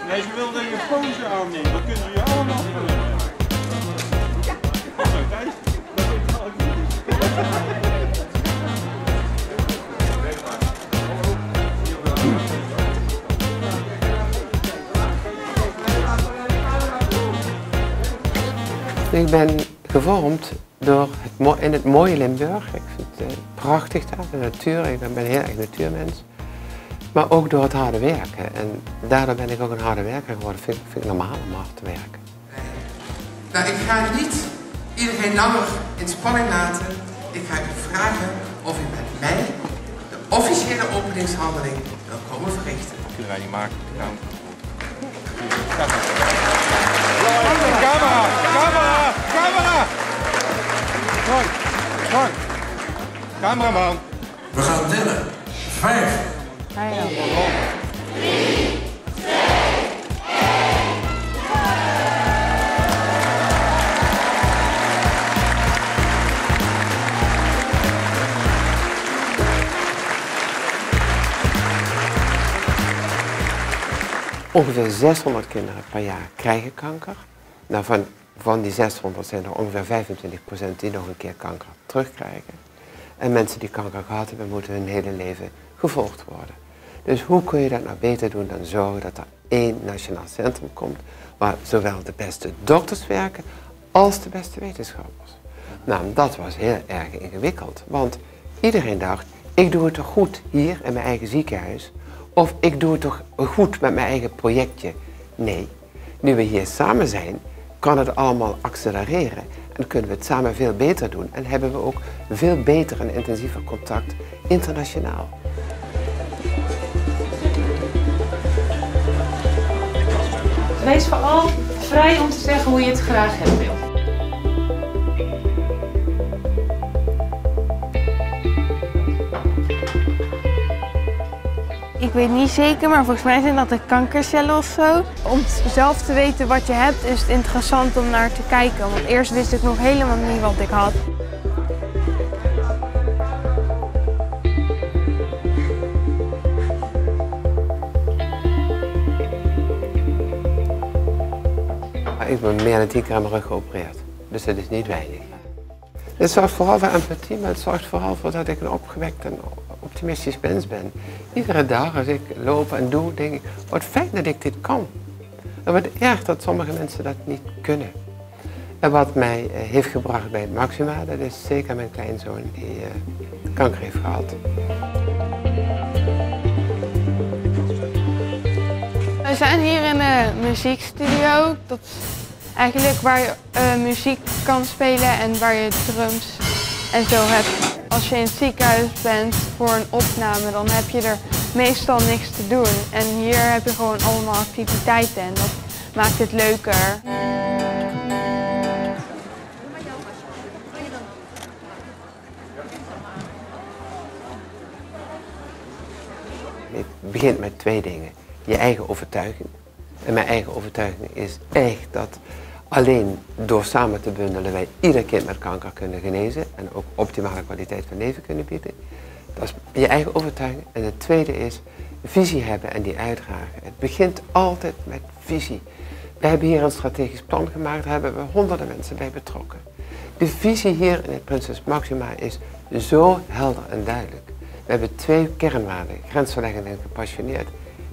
Nee, ze wilden je pose aannemen. Dat kunnen we je allemaal doen. Kijk, dat is wel goed. Ik ben gevormd in het mooie Limburg. Ik vind het prachtig daar, de natuur. Ik ben heel erg natuurmens. Maar ook door het harde werken. En daardoor ben ik ook een harde werker geworden. Vind ik normaal om hard te werken. Nou, ik ga niet iedereen langer in spanning laten. Ik ga u vragen of u met mij de officiële openingshandeling wil komen verrichten. Kunnen wij niet maken. Camera! Camera! Camera! Frank! Cameraman! We gaan tellen. 5. 3, 2, 1. Ongeveer 600 kinderen per jaar krijgen kanker. Nou, van die 600 zijn er ongeveer 25% die nog een keer kanker terugkrijgen. En mensen die kanker gehad hebben, moeten hun hele leven gevolgd worden. Dus hoe kun je dat nou beter doen dan zorgen dat er één nationaal centrum komt, waar zowel de beste dokters werken als de beste wetenschappers. Nou, dat was heel erg ingewikkeld, want iedereen dacht, ik doe het toch goed hier in mijn eigen ziekenhuis, of ik doe het toch goed met mijn eigen projectje. Nee, nu we hier samen zijn, kan het allemaal accelereren en kunnen we het samen veel beter doen en hebben we ook veel beter en intensiever contact internationaal. Wees vooral vrij om te zeggen hoe je het graag hebben wil. Ik weet niet zeker, maar volgens mij zijn dat de kankercellen of zo. Om zelf te weten wat je hebt is het interessant om naar te kijken. Want eerst wist ik nog helemaal niet wat ik had. Ik ben meer dan 10 keer aan mijn rug geopereerd, dus dat is niet weinig. Het zorgt vooral voor empathie, maar het zorgt vooral voor dat ik een opgewekt en optimistisch mens ben. Iedere dag als ik loop en doe, denk ik, wat fijn dat ik dit kan. En wat erg dat sommige mensen dat niet kunnen. En wat mij heeft gebracht bij het Maxima, dat is zeker mijn kleinzoon die kanker heeft gehad. We zijn hier in een muziekstudio. Dat is eigenlijk waar je muziek kan spelen en waar je drums en zo hebt. Als je in het ziekenhuis bent voor een opname, dan heb je er meestal niks te doen. En hier heb je gewoon allemaal activiteiten en dat maakt het leuker. Het begint met 2 dingen. Je eigen overtuiging. En mijn eigen overtuiging is echt dat alleen door samen te bundelen wij ieder kind met kanker kunnen genezen en ook optimale kwaliteit van leven kunnen bieden. Dat is je eigen overtuiging. En het tweede is visie hebben en die uitdragen. Het begint altijd met visie. We hebben hier een strategisch plan gemaakt, daar hebben we honderden mensen bij betrokken. De visie hier in het Prinses Maxima is zo helder en duidelijk. We hebben 2 kernwaarden, grensverleggend en gepassioneerd.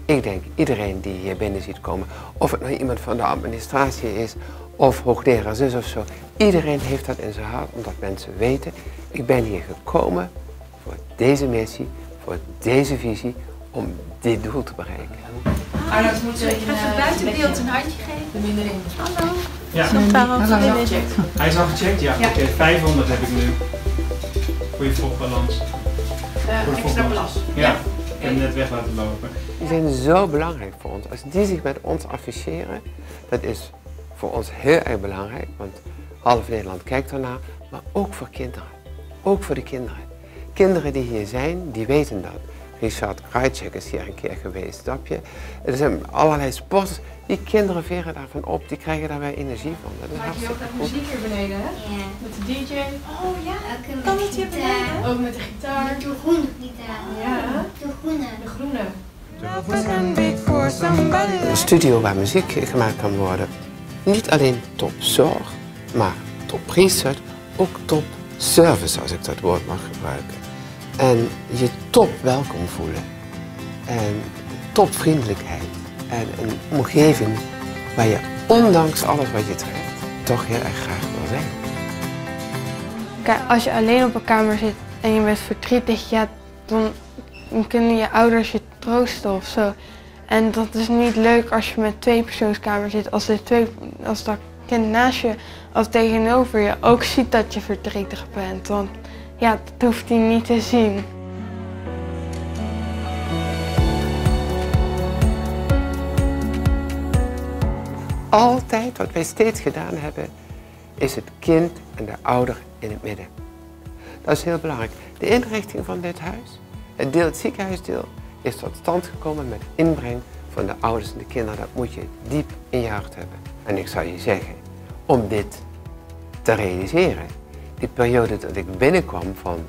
Ik denk iedereen die hier binnen ziet komen, of het nou iemand van de administratie is, of hoogleraar is of zo. Iedereen heeft dat in zijn hart, omdat mensen weten, ik ben hier gekomen voor deze missie, voor deze visie, om dit doel te bereiken. Arnoud, moet je even buiten beeld een handje geven? De mindering. Hallo. Ja. Hij is al gecheckt, ja. Ja. Oké, 500 heb ik nu. Voor je vochtbalans. Extra balans. Ja. Ik heb hem net weg laten lopen. Die zijn zo belangrijk voor ons. Als die zich met ons afficheren, dat is voor ons heel erg belangrijk, want half Nederland kijkt ernaar, maar ook voor kinderen. Ook voor de kinderen. Kinderen die hier zijn, die weten dat. Richard Krajcek is hier een keer geweest, snap je? Er zijn allerlei sporters, die kinderen veren daarvan op, die krijgen daar weer energie van. Dat is Maak je ook hartstikke echt goed. muziek hier beneden, hè? Ja. Met de DJ. Oh ja, Ook kan met het hier gitaar. beneden? Ook met de gitaar. De groene gitaar. Ja. De groene. De groene. Een beat voor zo'n Een studio waar muziek gemaakt kan worden. Niet alleen top zorg, maar top research, ook top service, als ik dat woord mag gebruiken. En je top welkom voelen. En top vriendelijkheid. En een omgeving waar je ondanks alles wat je treft, toch heel erg graag wil zijn. Kijk, als je alleen op een kamer zit en je bent verdrietig, ja, dan kunnen je ouders je troosten of zo. En dat is niet leuk als je met 2-persoonskamer zit, als dat kind naast je of tegenover je ook ziet dat je verdrietig bent. Want ja, dat hoeft hij niet te zien. Altijd, wat wij steeds gedaan hebben, is het kind en de ouder in het midden. Dat is heel belangrijk. De inrichting van dit huis, het ziekenhuisdeel, is tot stand gekomen met inbreng van de ouders en de kinderen. Dat moet je diep in je hart hebben. En ik zou je zeggen, om dit te realiseren, die periode dat ik binnenkwam van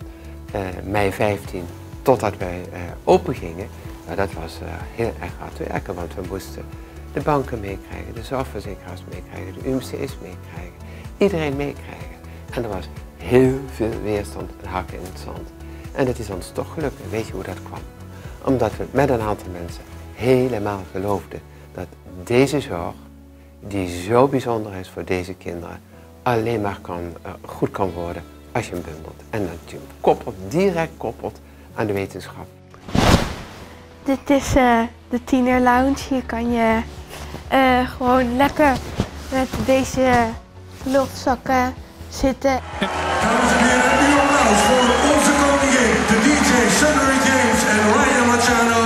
mei 15 totdat wij open gingen, nou, dat was heel erg hard werken, want we moesten de banken meekrijgen, de zorgverzekeraars meekrijgen, de UMC's meekrijgen, iedereen meekrijgen. En er was heel veel weerstand en hakken in het zand. En het is ons toch gelukt. En weet je hoe dat kwam? Omdat we met een aantal mensen helemaal geloofden dat deze zorg, die zo bijzonder is voor deze kinderen, alleen maar goed kan worden als je hem bundelt. En dat je hem direct koppelt aan de wetenschap. Dit is de Tiener Lounge. Hier kan je gewoon lekker met deze luchtzakken zitten. Dames en heren, uw applaus voor onze koningin, de DJ Sunnery James en Ryan Marciano.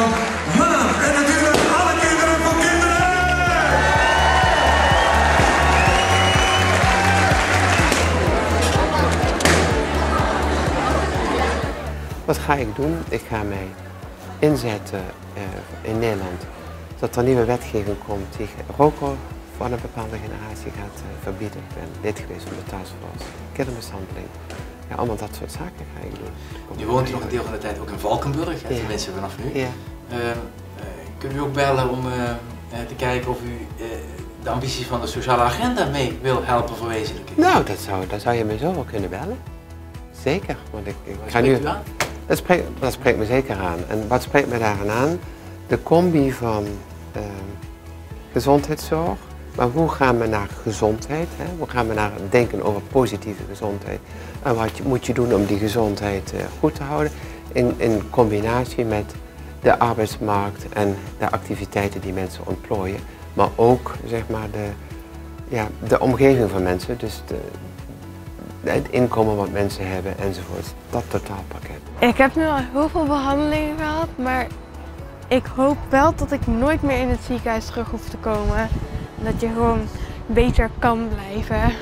Maan en natuurlijk alle kinderen voor kinderen! Wat ga ik doen? Ik ga mij inzetten in Nederland dat er nieuwe wetgeving komt die roken van een bepaalde generatie gaat verbieden. Ik ben lid geweest van de taskforce, kindermishandeling. Ja, allemaal dat soort zaken ga ik doen. Je woont nog een deel van de tijd ook in Valkenburg, hè, tenminste vanaf nu. Ja. Kunt u ook bellen om te kijken of u de ambities van de sociale agenda mee wil helpen verwezenlijken? Nou, dat zou je me zo wel kunnen bellen. Zeker. Want ik ga nu. U aan? Dat spreekt me zeker aan. En wat spreekt me daaraan aan? De combi van gezondheidszorg, maar hoe gaan we naar gezondheid? Hè? Hoe gaan we naar het denken over positieve gezondheid? En wat moet je doen om die gezondheid goed te houden? In combinatie met de arbeidsmarkt en de activiteiten die mensen ontplooien. Maar ook zeg maar, de omgeving van mensen, dus het inkomen wat mensen hebben enzovoort. Dat totaalpakket. Ik heb nu al heel veel behandelingen gehad, maar ik hoop wel dat ik nooit meer in het ziekenhuis terug hoef te komen. Dat je gewoon beter kan blijven.